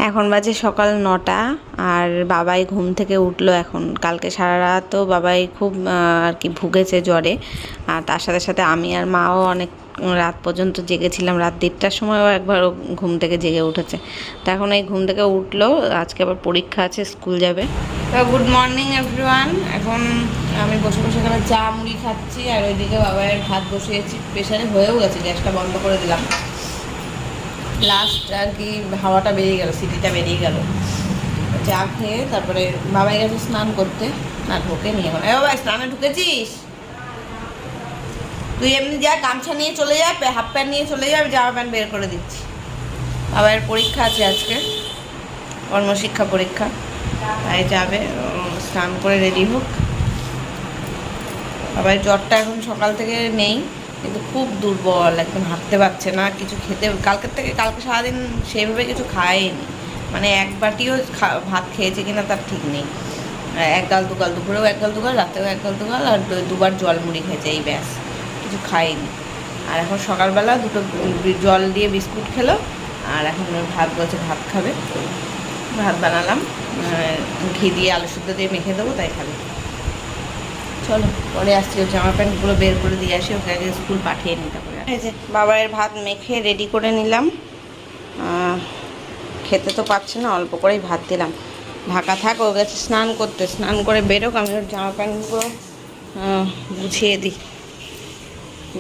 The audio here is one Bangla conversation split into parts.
এখন বাজে সকাল 9টা আর বাবাই ঘুম থেকে উঠলো এখন। কালকে সারা রাতও বাবাই খুব আর কি ভুগেছে জ্বরে, আর তার সাথে সাথে আমি আর মাও অনেক রাত পর্যন্ত জেগেছিলাম। রাত 1টার সময়ও একবার ঘুম থেকে জেগে উঠেছে। তো এখন এই ঘুম থেকে উঠলো, আজকে আবার পরীক্ষা আছে, স্কুল যাবে। তো গুড মর্নিং এভরিওয়ান। এখন আমি বসে বসে এখানে চা মুড়ি খাচ্ছি, আর ওইদিকে বাবাইয়ের ভাত বসিয়েছি, প্রেশারে হয়েও গেছে, গ্যাসটা বন্ধ করে দিলাম। লাস্ট আর কি হাওয়াটা বেরিয়ে গেল, সিটিটা বেরিয়ে গেল। চা খেয়ে তারপরে বাবাই গেছে স্নান করতে, আর ঢোকে নিয়ে এখন। এ বাবা, স্নানে ঢুকেছিস? তুই এমনি যা, গামছা নিয়ে চলে যা, হাফ প্যান্ট নিয়ে চলে যা, আমি জামা প্যান্ট বের করে দিচ্ছি। বাবাইয়ের পরীক্ষা আছে আজকে, কর্মশিক্ষা পরীক্ষা, তাই যাবে। স্নান করে রেডি হোক। বাবাইয়ের জ্বরটা এখন সকাল থেকে নেই, কিন্তু খুব দুর্বল, একদম হাঁটতে পারছে না, কিছু খেতে, কালকে সারাদিন সেইভাবে কিছু খায়নি, মানে এক বাটিও ভাত খেয়েছে কিনা তার ঠিক নেই। এক গাল দুগাল, দুপুরেও এক গাল দুগাল, রাতেও এক গাল দুগাল, আর দুবার জল মুড়ি খেয়েছে, এই ব্যাস, কিছু খায়নি। আর এখন সকালবেলা দুটো জল দিয়ে বিস্কুট খেলো, আর এখন ভাত বলছে ভাত খাবে। ভাত বানালাম, ঘি দিয়ে আলু সিদ্ধ দিয়ে মেখে দেবো, তাই খাবে। চলো পরে আসছি, ওর জামা প্যান্টগুলো বের করে দিয়ে আসি, ওকে আগে স্কুল পাঠিয়ে নিতে পারে। এই যে বাবাইয়ের ভাত মেখে রেডি করে নিলাম। খেতে তো পাচ্ছে না, অল্প করেই ভাত দিলাম। ঢাকা থাক, ও গেছে স্নান করতে, স্নান করে বেরোক, আমি ওর জামা প্যান্টগুলো গুছিয়ে দিই।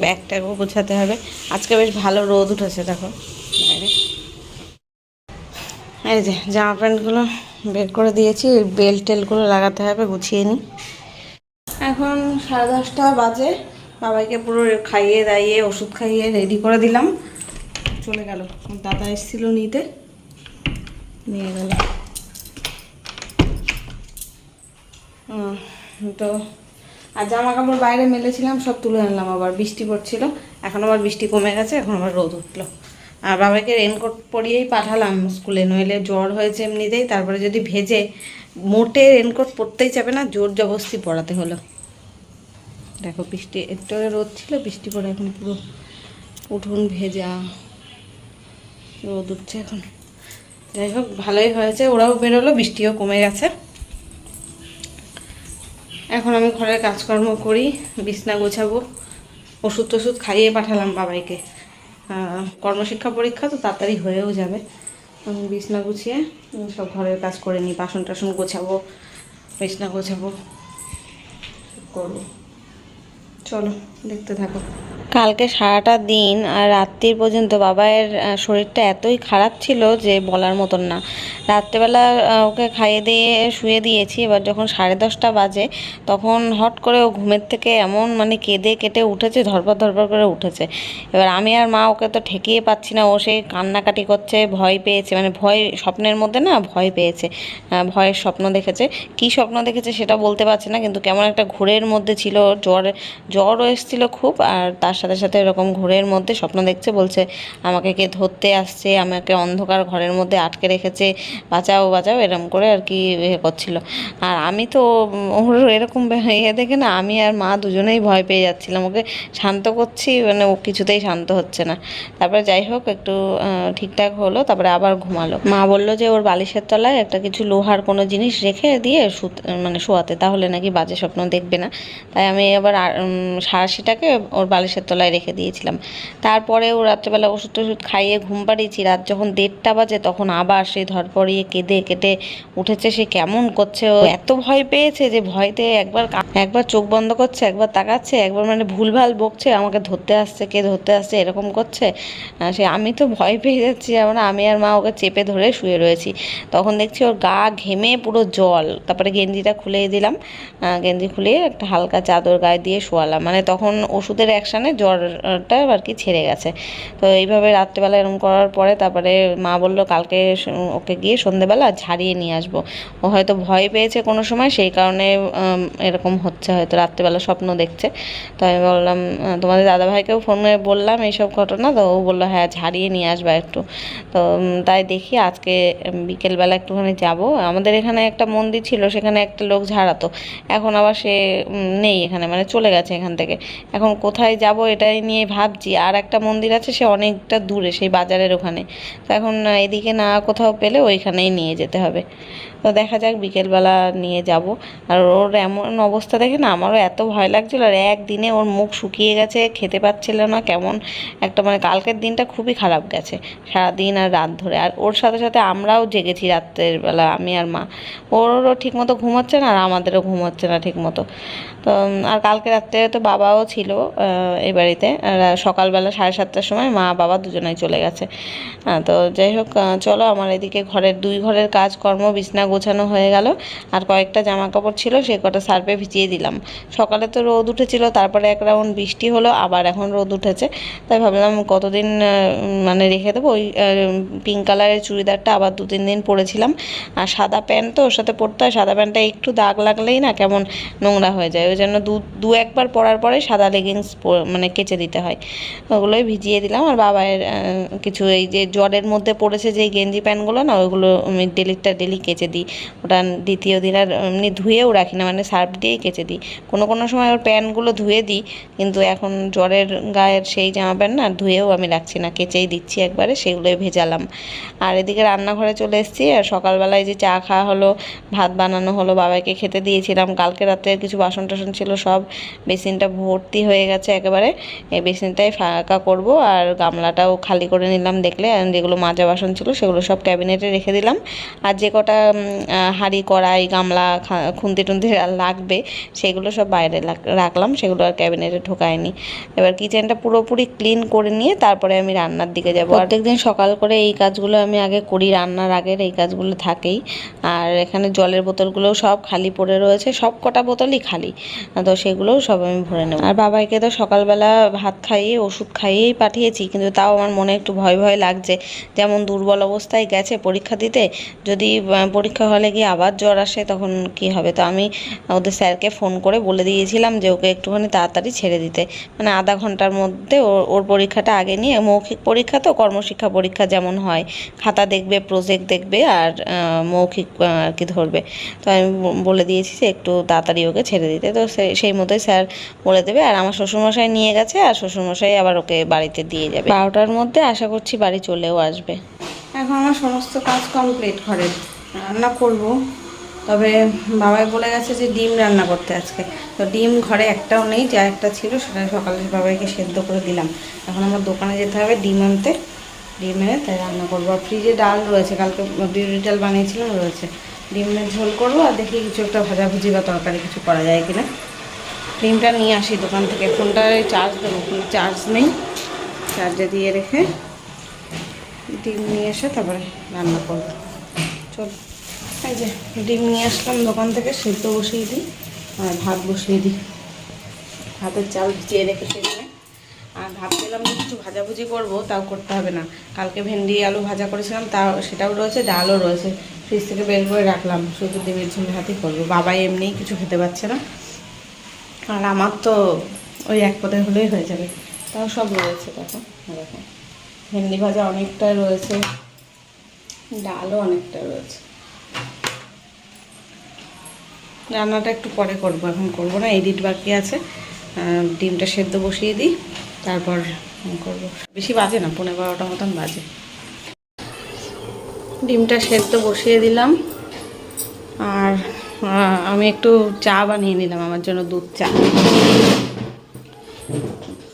ব্যাগটাকেও গুছাতে হবে। আজকে বেশ ভালো রোদ উঠেছে, দেখো বাইরে। এই যে জামা প্যান্টগুলো বের করে দিয়েছি, বেল্ট টেলগুলো লাগাতে হবে, গুছিয়ে নিই। এখন 10:30 বাজে। বাবাইকে পুরো খাইয়ে দাইয়ে ওষুধ খাইয়ে রেডি করে দিলাম, চলে গেল। দাদা এসেছিল নিতে, নিয়ে গেল। তো আর জামা কাপড় বাইরে মেলেছিলাম, সব তুলে আনলাম। আবার বৃষ্টি পড়ছিল, এখন আবার বৃষ্টি কমে গেছে, এখন আবার রোদ উঠলো। আর বাবাকে রেনকোট পরিয়েই পাঠালাম স্কুলে, নইলে জ্বর হয়েছে এমনিতেই, তারপরে যদি ভেজে, মোটে রেনকোট পরতেই যাবে না, জোর জবরদস্তি পরাতে হলো। দেখো বৃষ্টি, একটু রোদ ছিল, বৃষ্টি পড়ে এখন পুরো উঠোন ভেজা, রোদ উঠছে এখন। যাই হোক, ভালোই হয়েছে, ওরাও বেরোলো, বৃষ্টিও কমে গেছে। এখন আমি ঘরের কাজকর্ম করি, বিছনা গোছাবো, ওষুধ টষুধ খাইয়ে পাঠালাম বাবাইকে। কর্মশিক্ষা পরীক্ষা তো তাড়াতাড়ি হয়েও যাবে। আমি বিছনা গুছিয়ে সব ঘরের কাজ করে নিই, বাসন টাসন গোছাবো, বিছনা গোছাবো, করবো। চলো দেখতে থাকো। কালকে সারাটা দিন আর রাত্রির পর্যন্ত বাবাইয়ের শরীরটা এতই খারাপ ছিল যে বলার মতন না। রাত্রেবেলা ওকে খাইয়ে দিয়ে শুয়ে দিয়েছি, এবার যখন 10:30 বাজে, তখন হট করে ও ঘুমের থেকে এমন মানে কেঁদে কেটে উঠেছে, ধরপর ধরপর করে উঠেছে। এবার আমি আর মা ওকে তো ঠেকিয়ে পাচ্ছি না, ও সেই কান্নাকাটি করছে, ভয় পেয়েছে, মানে ভয়, স্বপ্নের মধ্যে না ভয় পেয়েছে, ভয়ের স্বপ্ন দেখেছে। কী স্বপ্ন দেখেছে সেটা বলতে পারছে না, কিন্তু কেমন একটা ঘোরের মধ্যে ছিল, জ্বরও এসেছিলো খুব, আর তার সাথে সাথে এরকম ঘোরের মধ্যে স্বপ্ন দেখছে, বলছে আমাকে কে ধরতে আসছে, আমাকে অন্ধকার ঘরের মধ্যে আটকে রেখেছে, বাঁচাও বাঁচাও, এরকম করে আর কি করছিল। আর আমি তো ওর এরকম ইয়ে দেখে না, আমি আর মা দুজনেই ভয় পেয়ে যাচ্ছিলাম, ওকে শান্ত করছি, মানে ও কিছুতেই শান্ত হচ্ছে না। তারপরে যাই হোক একটু ঠিকঠাক হলো, তারপরে আবার ঘুমালো। মা বললো যে ওর বালিশের তলায় একটা কিছু লোহার কোনো জিনিস রেখে দিয়ে মানে শোয়াতে, তাহলে নাকি বাজে স্বপ্ন দেখবে না। তাই আমি আবার সারাশিটাকে ওর বালিশের তলায় রেখে দিয়েছিলাম। তারপরে ও রাত্রেবেলা ওষুধ টষুধ খাইয়ে ঘুম পাড়িয়েছি, রাত যখন 1:30 বাজে, তখন আবার সেই ধরপড়িয়ে কেঁদে কেটে উঠেছে। সে কেমন করছে, ও এত ভয় পেয়েছে যে ভয়তে একবার চোখ বন্ধ করছে, একবার তাকাচ্ছে, একবার মানে ভুলভাল বকছে, আমাকে ধরতে আসছে, কে ধরতে আসছে, এরকম করছে। আমি তো ভয় পেয়ে যাচ্ছি, আমি আর মা ওকে চেপে ধরে শুয়ে রয়েছি। তখন দেখছি ওর গা ঘেমে পুরো জল। তারপরে গেঞ্জিটা খুলে দিলাম, গেঞ্জি খুলে একটা হালকা চাদর গায়ে দিয়ে শোয়ালাম, মানে তখন ওষুধের অ্যাকশানে জ্বরটা আর কি ছেড়ে গেছে। তো এইভাবে রাত্রেবেলা এরকম করার পরে তারপরে মা বললো কালকে ওকে গিয়ে সন্ধেবেলা ঝাড়িয়ে নিয়ে আসবো। ও হয়তো ভয় পেয়েছে কোনো সময়, সেই কারণে এরকম হচ্ছে, হয়তো রাত্রেবেলা স্বপ্ন দেখছে। তো আমি বললাম, তোমাদের দাদাভাইকেও ফোনে বললাম এইসব ঘটনা, তো ও বললো হ্যাঁ ঝাড়িয়ে নিয়ে আসবা একটু। তো তাই দেখি আজকে বিকেলবেলা একটুখানি যাব। আমাদের এখানে একটা মন্দির ছিল, সেখানে একটা লোক ঝাড়াতো, এখন আবার সে নেই এখানে, মানে চলে গেছে এখান থেকে। এখন কোথায় যাব এটাই নিয়ে ভাবছি। আর একটা মন্দির আছে, সে অনেকটা দূরে, সেই বাজারের ওখানে। তো এখন এদিকে না কোথাও পেলে ওইখানেই নিয়ে যেতে হবে। তো দেখা যাক, বিকেলবেলা নিয়ে যাব। আর ওর এমন অবস্থা দেখে না আমারও এত ভয় লাগছিল। আর একদিনে ওর মুখ শুকিয়ে গেছে, খেতে পাচ্ছিল না, কেমন একটা মানে কালকের দিনটা খুবই খারাপ গেছে, সারাদিন আর রাত ধরে। আর ওর সাথে সাথে আমরাও জেগেছি রাত্রের বেলা, আমি আর মা। ওরও ঠিকমতো ঘুম হচ্ছে না আর আমাদেরও ঘুম হচ্ছে না ঠিকমতো। তো আর কালকে রাত্রে তো বাবাও ছিল এই বাড়িতে। আর সকালবেলা 7:30টার সময় মা বাবা দুজনেই চলে গেছে। তো যাই হোক, চলো, আমার এদিকে ঘরের 2 ঘরের কাজকর্ম, বিছনা গোছানো হয়ে গেল। আর কয়েকটা জামা কাপড় ছিল, সে কটা সার্ফে ভিজিয়ে দিলাম। সকালে তো রোদ উঠেছিল, তারপরে এক রাউন্ড বৃষ্টি হলো, আবার এখন রোদ উঠেছে। তাই ভাবলাম কতদিন মানে রেখে দেবো। ওই পিঙ্ক কালারের চুড়িদারটা আবার 2-3 দিন পরেছিলাম। আর সাদা প্যান্ট তো ওর সাথে পরতে হয়, সাদা প্যান্টটা একটু দাগ লাগলেই না কেমন নোংরা হয়ে যায়। ওই জন্য দু একবার পরার পরে সাদা লেগিংস মানে কেচে দিতে হয়। ওগুলোই ভিজিয়ে দিলাম। আর বাবার কিছু এই যে জ্বরের মধ্যে পড়েছে যে গেঞ্জি প্যান্টগুলো না, ওইগুলো আমি ডেলি কেচে দিই। ওটা দ্বিতীয় দিন আর এমনি ধুয়েও রাখি না, মানে সার্ফ দিয়েই কেচে দিই। কোনো সময় ওর প্যান্টগুলো ধুয়ে দিই, কিন্তু এখন জ্বরের গায়ের সেই জামা প্যান্ট না ধুয়েও আমি রাখছি না, কেচেই দিচ্ছি একবারে, সেগুলোই ভেজালাম। আর এদিকে রান্নাঘরে চলে এসেছি। আর সকালবেলায় যে চা খাওয়া হলো, ভাত বানানো হলো, বাবাকে খেতে দিয়েছিলাম। কালকে রাতে কিছু বাসন টাসন ছিল, সব বেসিনটা ভর্তি হয়ে গেছে একেবারে। এই বেসিনটাই ফাঁকা করব। আর গামলাটাও খালি করে নিলাম দেখলে। আর যেগুলো মাজা বাসন ছিল সেগুলো সব ক্যাবিনেটে রেখে দিলাম। আর যে কটা হাঁড়ি কড়াই গামলা খুন্তি টুন্তি লাগবে সেগুলো সব বাইরে রাখলাম, সেগুলো আর ক্যাবিনেটে ঢোকায়নি। এবার কিচেনটা পুরোপুরি ক্লিন করে নিয়ে তারপরে আমি রান্নার দিকে যাব। প্রত্যেকদিন সকাল করে এই কাজগুলো আমি আগে করি, রান্নার আগের এই কাজগুলো থাকেই। আর এখানে জলের বোতলগুলোও সব খালি পড়ে রয়েছে, সব কটা বোতলই খালি। তো সেগুলোও সব আমি ভরে নেব। আর বাবাইকে তো সকালবেলা ভাত খাইয়ে ওষুধ খাইয়েই পাঠিয়েছি, কিন্তু তাও আমার মনে একটু ভয় ভয় লাগছে। যেমন দুর্বল অবস্থায় গেছে পরীক্ষা দিতে, যদি পরীক্ষা হলে গিয়ে আবার জ্বর আসে তখন কি হবে। তো আমি ওদের স্যারকে ফোন করে বলে দিয়েছিলাম যে ওকে একটুখানি তাড়াতাড়ি ছেড়ে দিতে, মানে আধা ঘন্টার মধ্যে ওর পরীক্ষাটা আগে নিয়ে, মৌখিক পরীক্ষা তো কর্মশিক্ষা পরীক্ষা যেমন হয়, খাতা দেখবে, প্রজেক্ট দেখবে, আর মৌখিক আর কি ধরবে। তো আমি বলে দিয়েছি যে একটু তাড়াতাড়ি ওকে ছেড়ে দিতে। তো সেই মতোই স্যার বলে দেবে। আর আমার শ্বশুরমশাই নিয়ে গেছে, আর শ্বশুরমশাই আবার ওকে বাড়িতে দিয়ে যাবে। 12টার মধ্যে আশা করছি বাড়ি চলেও আসবে। এখন আমার সমস্ত কাজ কমপ্লিট, ঘরের রান্না করব। তবে বাবাই বলে গেছে যে ডিম রান্না করতে আজকে। তো ডিম ঘরে একটাও নেই, যা একটা ছিল সেটা সকালে বাবাইকে সেদ্ধ করে দিলাম। এখন আমার দোকানে যেতে হবে ডিম আনতে, ডিম এনে তাই রান্না করবো। আর ফ্রিজে ডাল রয়েছে, কালকে বিউলি ডাল বানিয়েছিলাম, রয়েছে। ডিমের ঝোল করবো, আর দেখি কিছু একটা ভাজাভুজি বা তরকারি কিছু করা যায় কিনা। ডিমটা নিয়ে আসি দোকান থেকে, ফোনটায় চার্জ দেবো, কিন্তু চার্জ নেই। চার্জে দিয়ে রেখে ডিম নিয়ে এসে তারপরে রান্না করবো। চল, এই যে ডিম নিয়ে আসলাম দোকান থেকে, সেদ্ধ বসিয়ে দিই আর ভাত বসিয়ে দিই। ভাতের চাল ভিজিয়ে রেখে সেখানে। আর ভাবছিলাম যে কিছু ভাজাভুজি করবো, তাও করতে হবে না। কালকে ভেন্ডি আলু ভাজা করেছিলাম, সেটাও রয়েছে, ডালও রয়েছে, ফ্রিজ থেকে বের করে রাখলাম। শুধু ডিমের ঝোল ভাতই করবো। বাবাই এমনিই কিছু খেতে পাচ্ছে না, আর আমার তো ওই এক পদে হলেই হয়ে যাবে। তাও সব রয়েছে, দেখো ভেন্ডি ভাজা অনেকটা রয়েছে, ডালও অনেকটা রয়েছে। রান্নাটা একটু পরে করবো, এখন করবো না, এডিট বাকি আছে। ডিমটা সেদ্ধ বসিয়ে দিই, তারপর করবো। বেশি বাজে না, 11:30 মতন বাজে। ডিমটা সেদ্ধ বসিয়ে দিলাম। আর আমি একটু চা বানিয়ে নিলাম আমার জন্য, দুধ চা।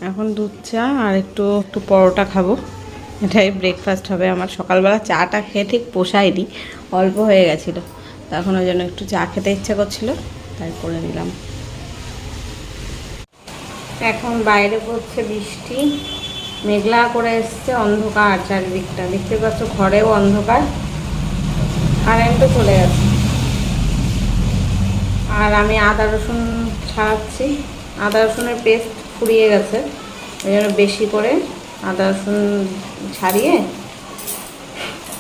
এখন দুধ চা আর একটু পরোটা খাবো, এটাই ব্রেকফাস্ট হবে আমার। সকালবেলা চাটা খেয়ে ঠিক পোষায়নি, অল্প হয়ে গেছিলো। তো এখন ওই জন্য একটু চা খেতে ইচ্ছা করছিল, তাই করে নিলাম। এখন বাইরে পড়ছে বৃষ্টি, মেঘলা করে এসছে, অন্ধকার চারিদিকটা, দেখতে পাচ্ছ, ঘরেও অন্ধকার, কারেন্টও চলে গেছে। আর আমি আদা রসুন ছাড়াচ্ছি, আদা রসুনের পেস্ট ফুরিয়ে গেছে, ওই জন্য বেশি করে আদা রসুন ছাড়িয়ে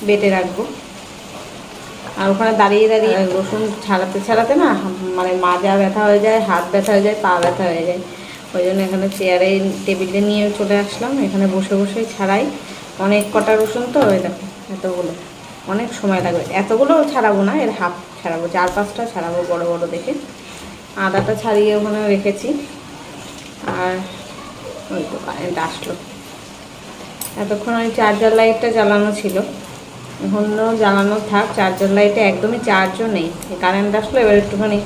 বেটে রাখবো। আর ওখানে দাঁড়িয়ে রসুন ছাড়াতে না, মানে মাজা ব্যথা হয়ে যায়, হাত ব্যথা হয়ে যায়, পা ব্যথা হয়ে যায়। ওই জন্য এখানে চেয়ারে টেবিলে নিয়ে চলে আসলাম, এখানে বসে বসেই ছাড়াই। অনেক কটা রসুন তো, ওই দেখো এতগুলো, অনেক সময় লাগবে। এতগুলো ছাড়াবো না, এর হাফ ছাড়াবো, 4-5টা ছাড়াবো বড় বড় দেখে। আদাটা ছাড়িয়ে ওখানে রেখেছি। আর ওই তো কারেন্ট আসলো। এতক্ষণ ওই চার্জার লাইটটা জ্বালানো ছিল, এখনও জ্বালানো থাক। চার্জার লাইটে একদমই চার্জও নেই, কারেন্ট আসলো এবার একটুখানি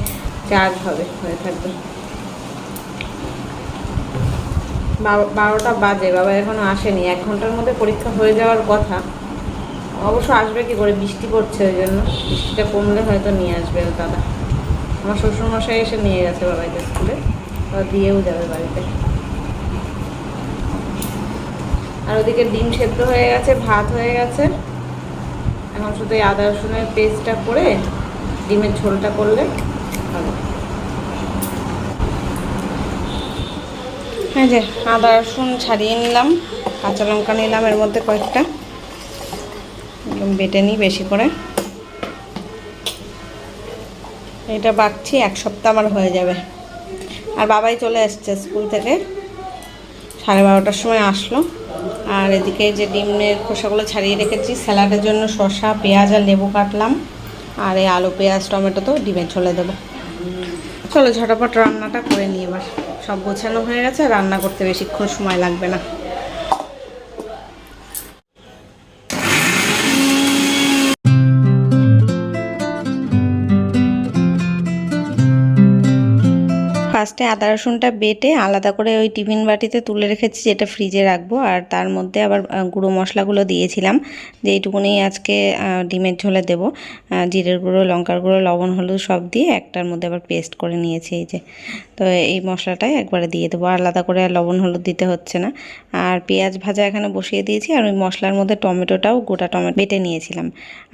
চার্জ হয়ে থাকবে। 12টা বাজে, বাবা এখনও আসেনি। 1 ঘন্টার মধ্যে পরীক্ষা হয়ে যাওয়ার কথা। অবশ্য আসবে কি করে, বৃষ্টি পড়ছে, ওই জন্য বৃষ্টিটা কমলে হয়তো নিয়ে আসবে দাদা। আমার শ্বশুরমশাই এসে নিয়ে গেছে বাবাইকে স্কুলে, দিয়েও যাবে বাড়িতে। আর ওদিকে ডিম সেদ্ধ হয়ে গেছে, ভাত হয়ে গেছে। এখন শুধু এই আদা রসুনের পেস্টটা করে ডিমের ঝোলটা করলে হবে। হ্যাঁ, যে আদা রসুন ছাড়িয়ে নিলাম, কাঁচা লঙ্কা নিলাম, এর মধ্যে কয়েকটা একদম বেটে নিই বেশি করে। এটা বাটছি, 1 সপ্তাহ আমার হয়ে যাবে। আর বাবাই চলে এসছে স্কুল থেকে, 12:30টার সময় আসলো। আর এদিকে যে ডিমের খোসাগুলো ছাড়িয়ে রেখেছি, স্যালাডের জন্য শসা, পেঁয়াজ আর লেবু কাটলাম। আর এই আলু, পেঁয়াজ, টমেটো তো ডিমের ঝোলে দেবো। চলো ঝটাপট রান্নাটা করে নিই। এবার সব গোছানো হয়ে গেছে, রান্না করতে বেশিক্ষণ সময় লাগবে না। ফার্স্টে আদা রসুনটা বেটে আলাদা করে ওই টিফিন বাটিতে তুলে রেখেছি, যেটা ফ্রিজে রাখবো। আর তার মধ্যে আবার গুঁড়ো মশলাগুলো দিয়েছিলাম, যে এইটুকুনি আজকে ডিমের ঝোলে দেবো। জিরের গুঁড়ো, লঙ্কার গুঁড়ো, লবণ, হলুদ সব দিয়ে একটার মধ্যে আবার পেস্ট করে নিয়েছি। এই যে, তো এই মশলাটাই একবারে দিয়ে দেবো, আলাদা করে আর লবণ হলুদ দিতে হচ্ছে না। আর পেঁয়াজ ভাজা এখানে বসিয়ে দিয়েছি, আর ওই মশলার মধ্যে টমেটোটাও গোটা টমেটো বেটে নিয়েছিলাম।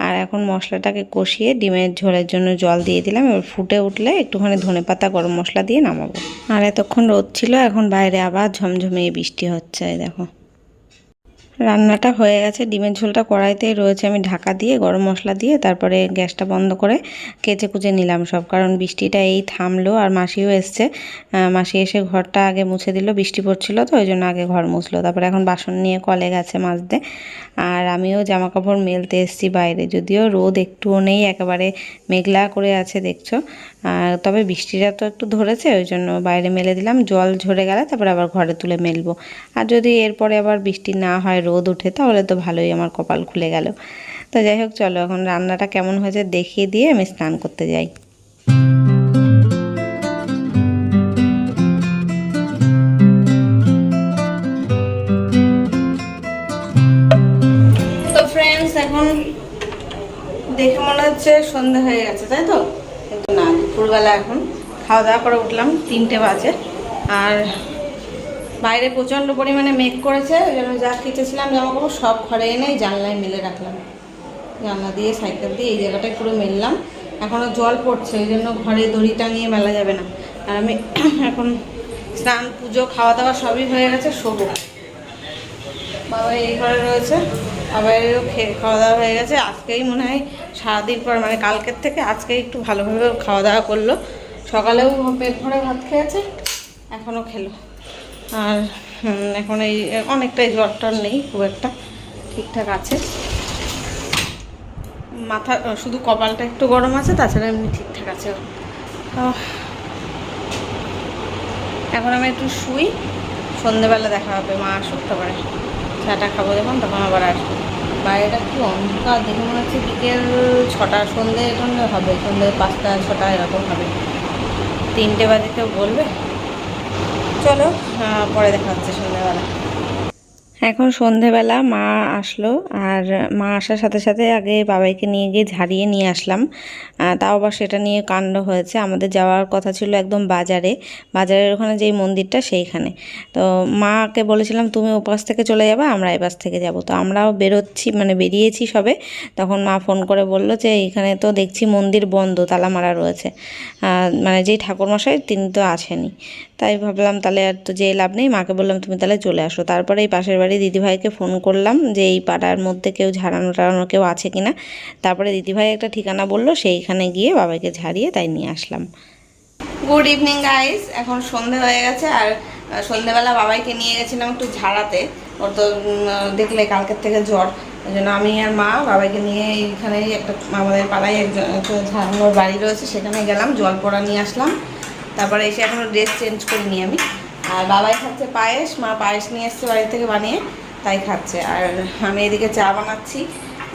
আর এখন মশলাটাকে কষিয়ে ডিমের ঝোলের জন্য জল দিয়ে দিলাম। এবার ফুটে উঠলে একটুখানি ধনেপাতা, গরম মশলা দিয়ে নামাবো। আর এতক্ষণ রোদ ছিল, এখন বাইরে আবার ঝমঝমে বৃষ্টি হচ্ছে। দেখো রান্নাটা হয়ে গেছে, ডিমের ঝোলটা কড়াইতেই রয়েছে। আমি ঢাকা দিয়ে গরম মশলা দিয়ে তারপরে গ্যাসটা বন্ধ করে কেচে কুচে নিলাম সব, কারণ বৃষ্টিটা এই থামলো। আর মাসিও এসছে, মাসি এসে ঘরটা আগে মুছে দিল, বৃষ্টি পড়ছিল তো ওই জন্য আগে ঘর মুছলো। তারপরে এখন বাসন নিয়ে কলে গেছে মাজতে। আর আমিও জামা কাপড় মেলতে এসেছি বাইরে, যদিও রোদ একটুও নেই, একেবারে মেঘলা করে আছে দেখছো। তবে বৃষ্টিটা তো একটু ধরেছে, ওই জন্য বাইরে মেলে দিলাম। জল ঝরে গেলে তারপরে আবার ঘরে তুলে মেলবো। আর যদি এরপরে আবার বৃষ্টি না হয়, রোদ ওঠে, তাহলে তো ভালোই, আমার কপাল খুলে গেল। তো যাই হোক, চলো এখন রান্নাটা কেমন হয়েছে দেখিয়ে দিয়ে আমি স্নান করতে যাই। তো ফ্রেন্ডস, এখন দেখে মনে হচ্ছে সন্ধ্যা হয়ে গেছে, তাই তো? কিন্তু না, দুপুরবেলা এখন খাওয়া দাওয়া করে উঠলাম, 3টে বাজে। আর বাইরে প্রচণ্ড পরিমাণে মেঘ করেছে, ওই জন্য যা কেটেছিলাম জামা কাপড় সব ঘরে এনে জানলায় মেলে রাখলাম। জানলা দিয়ে, সাইকেল দিয়ে এই জায়গাটায় পুরো মেললাম। এখনও জল পড়ছে, ওই জন্য ঘরে দড়ি টাঙিয়ে মেলা যাবে না। আর আমি এখন স্নান, পুজো, খাওয়া দাওয়া সবই হয়ে গেছে, শোবো। বাবা এই ঘরে রয়েছে, বাবারও খাওয়া দাওয়া হয়ে গেছে। আজকেই মনে হয় সারাদিন পর, মানে কালকের থেকে আজকে একটু ভালোভাবে খাওয়া দাওয়া করলো। সকালেও পেট ভরে ভাত খেয়েছে, এখনও খেলো। আর এখন এই অনেকটাই জ্বর টর নেই, খুব একটা ঠিকঠাক আছে। মাথা শুধু কপালটা একটু গরম আছে, তাছাড়া এমনি ঠিকঠাক আছে। তো এখন আমি একটু শুই, সন্ধেবেলা দেখা হবে, মা আসুক তারপরে চাটা খাবো যখন, তখন আবার আসবো। বাইরেটা কি অন্ধকার, দেখে মনে হচ্ছে বিকেল 6টা, সন্ধে এখন হবে, সন্ধে 5টা 6টা এরকম হবে। 3টে বাজে কেউ বলবে? চলো পরে দেখা হচ্ছে সন্ধ্যেবেলা। এখন সন্ধেবেলা মা আসলো, আর মা আসার সাথে সাথে আগে বাবাইকে নিয়ে গিয়ে ঝাড়িয়ে নিয়ে আসলাম। তাও আবার সেটা নিয়ে কাণ্ড হয়েছে। আমাদের যাওয়ার কথা ছিল একদম বাজারের ওখানে যেই মন্দিরটা সেইখানে। তো মাকে বলেছিলাম তুমি ওপাশ থেকে চলে যাবে, আমরা এপাশ থেকে যাব। তো আমরাও বেরোচ্ছি, মানে বেরিয়েছি সবে, তখন মা ফোন করে বলল যে এইখানে তো দেখছি মন্দির বন্ধ, তালা মারা রয়েছে। মানে যেই ঠাকুরমশাই তিনি তো আসেনি। তাই ভাবলাম তাহলে আর তো যেয়ে লাভ নেই, মাকে বললাম তুমি তাহলে চলে আসো। তারপরে এই পাশের বাড়ি দিদিভাইকে ফোন করলাম যে এই পাড়ার মধ্যে কেউ ঝাড়ানো টাড়ানো কেউ আছে কিনা। তারপরে দিদিভাই একটা ঠিকানা বললো, সেইখানে গিয়ে বাবাকে ঝাড়িয়ে তাই নিয়ে আসলাম। গুড ইভিনিং গাইস, এখন সন্ধে হয়ে গেছে। আর সন্ধেবেলা বাবাইকে নিয়ে গেছিলাম একটু ঝাড়াতে। ওর তো দেখলে কালকের থেকে জ্বর, ওই জন্য আমি আর মা বাবাইকে নিয়ে এইখানে একটা আমাদের পাড়ায় একজন ঝাড়ানোর বাড়ি রয়েছে, সেখানে গেলাম, জল পড়া নিয়ে আসলাম। তারপরে এসে এখনও ড্রেস চেঞ্জ করিনি আমি, আর বাবাই খাচ্ছে পায়েস, মা পায়েস নিয়ে এসছে বাড়ি থেকে বানিয়ে, তাই খাচ্ছে। আর আমি এদিকে চা বানাচ্ছি,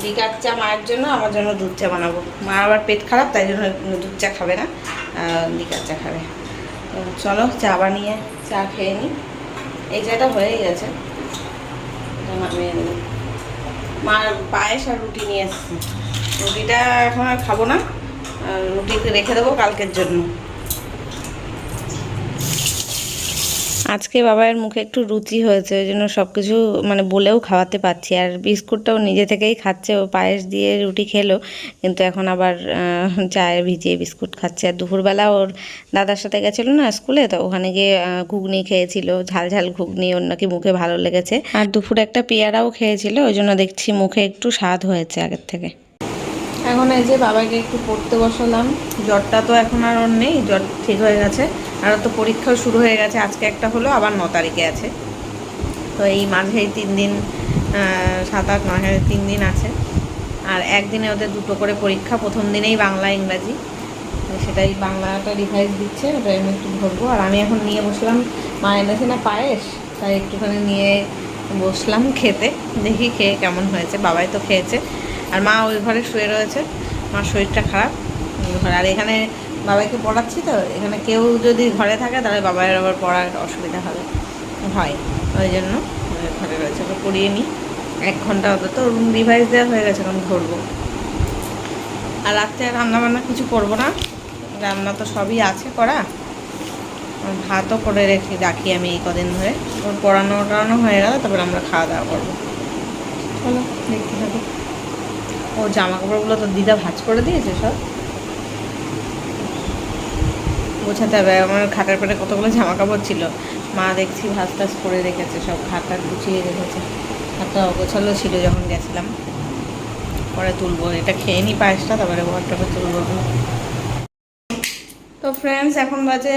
লিকার চা মায়ের জন্য, আমার জন্য দুধ চা বানাবো। মা আবার পেট খারাপ, তাই জন্য দুধ চা খাবে না, লিকার চা খাবে। চলো চা বানিয়ে চা খেয়ে নিই। এই চাটা হয়েই গেছে, নামিয়ে নেব। মার পায়েস আর রুটি নিয়ে এসছে, রুটিটা এখন আর খাবো না, রুটি রেখে দেবো কালকের জন্য। আজকে বাবার মুখে একটু রুচি হয়েছে, ওই জন্য সব কিছু মানে বলেও খাওয়াতে পারছি। আর বিস্কুটটাও নিজে থেকেই খাচ্ছে, ও পায়েস দিয়ে রুটি খেলো, কিন্তু এখন আবার চায়ে ভিজিয়ে বিস্কুট খাচ্ছে। আর দুপুরবেলা ওর দাদার সাথে গেছিলো না স্কুলে, তো ওখানে গিয়ে ঘুগনি খেয়েছিল, ঝাল ঝাল ঘুগনি, ওর নাকি মুখে ভালো লেগেছে। আর দুপুরে একটা পেয়ারাও খেয়েছিল, ওই জন্য দেখছি মুখে একটু স্বাদ হয়েছে আগের থেকে। এখন এই যে বাবাকে একটু পড়তে বসালাম, জ্বরটা তো এখন আর ওর নেই, জ্বর ঠিক হয়ে গেছে। আর তো পরীক্ষাও শুরু হয়ে গেছে, আজকে একটা হলো, আবার 9 তারিখে আছে। তো এই মাঝেই 3 দিন, 7, 8, 9, 3 দিন আছে। আর একদিনে ওদের 2টো করে পরীক্ষা, প্রথম দিনেই বাংলা ইংরাজি, সেটাই বাংলাটা রিভাইজ দিচ্ছে, ওটা আমি একটু ধরবো। আর আমি এখন নিয়ে বসলাম, মা এনেছে না পায়েস, তাই একটুখানি নিয়ে বসলাম খেতে, দেখি খেয়ে কেমন হয়েছে। বাবাই তো খেয়েছে, আর মা ওই ঘরে শুয়ে রয়েছে, মার শরীরটা খারাপ ঘরে। আর এখানে বাবাকে পড়াচ্ছি, তো এখানে কেউ যদি ঘরে থাকে তাহলে বাবার আবার পড়ার অসুবিধা হবে, হয়, ওই জন্য ঘরে রয়েছে। ওকে পড়িয়ে নিই 1 ঘন্টা হতো, তো রিভাইজ দেওয়া হয়ে গেছে, আমি ধরবো। আর রাত্রে রান্নাবান্না কিছু করবো না, রান্না তো সবই আছে করা, ভাতও করে রাখি আমি এই কদিন ধরে। ওর পড়ানো হয়ে গেল, তারপর আমরা খাওয়া দাওয়া করবো। চলো দেখতে থাকো। ও জামা কাপড়গুলো তো দিদা ভাঁজ করে দিয়েছে, সব গোছাতে হবে। আমার খাটার পেটে কতগুলো জামা কাপড় ছিল, মা দেখছি ভাঁজ টাজ করে রেখেছে, সব খাটা গুছিয়ে রেখেছে। খাটটা অগোছালো ছিল যখন গেছিলাম, পরে তুলবো। এটা খেয়ে নিই পায়েসটা, তারপরে ঘরটাকে তুলবো। তো ফ্রেন্ডস, এখন বাজে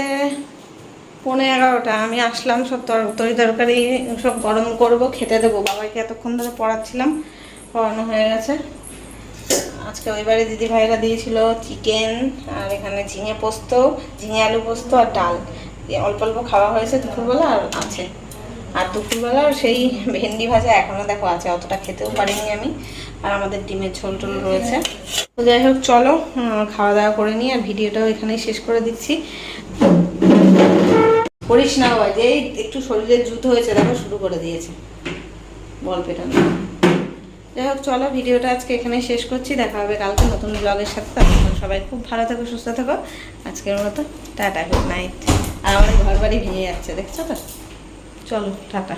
11:15। আমি আসলাম, সব তরকারি সব গরম করব, খেতে দেবো। বাবাকে এতক্ষণ ধরে পড়াচ্ছিলাম, পড়ানো হয়ে গেছে। আজকে ওই বাড়ি দিদি ভাইরা দিয়েছিল চিকেন, আর এখানে ঝিঙে পোস্ত, ঝিঙে আলু পোস্ত আর ডাল, অল্প অল্প খাওয়া হয়েছে দুপুরবেলা, আর আছে। আর দুপুরবেলার সেই ভেন্ডি ভাজা এখনও দেখো আছে, অতটা খেতেও পারিনি আমি। আর আমাদের ডিমের ঝোল টোল রয়েছে। তো যাই হোক, চলো খাওয়া দাওয়া করে নিই, আর ভিডিওটাও এখানেই শেষ করে দিচ্ছি। করিস না বাবা, যে একটু শরীরের জুত হয়েছে দেখো, শুরু করে দিয়েছে বল পেটানো। যাই হোক, চলো ভিডিওটা আজকে এখানেই শেষ করছি। দেখা হবে কালকে নতুন ব্লগের সাথে। সবাই খুব ভালো থেকো, সুস্থ থেকো। আজকের মতো টাটা, গুড নাইট। আর আমাদের ঘর বাড়ি ভেঙে যাচ্ছে, দেখছো তো? চলো টাটা।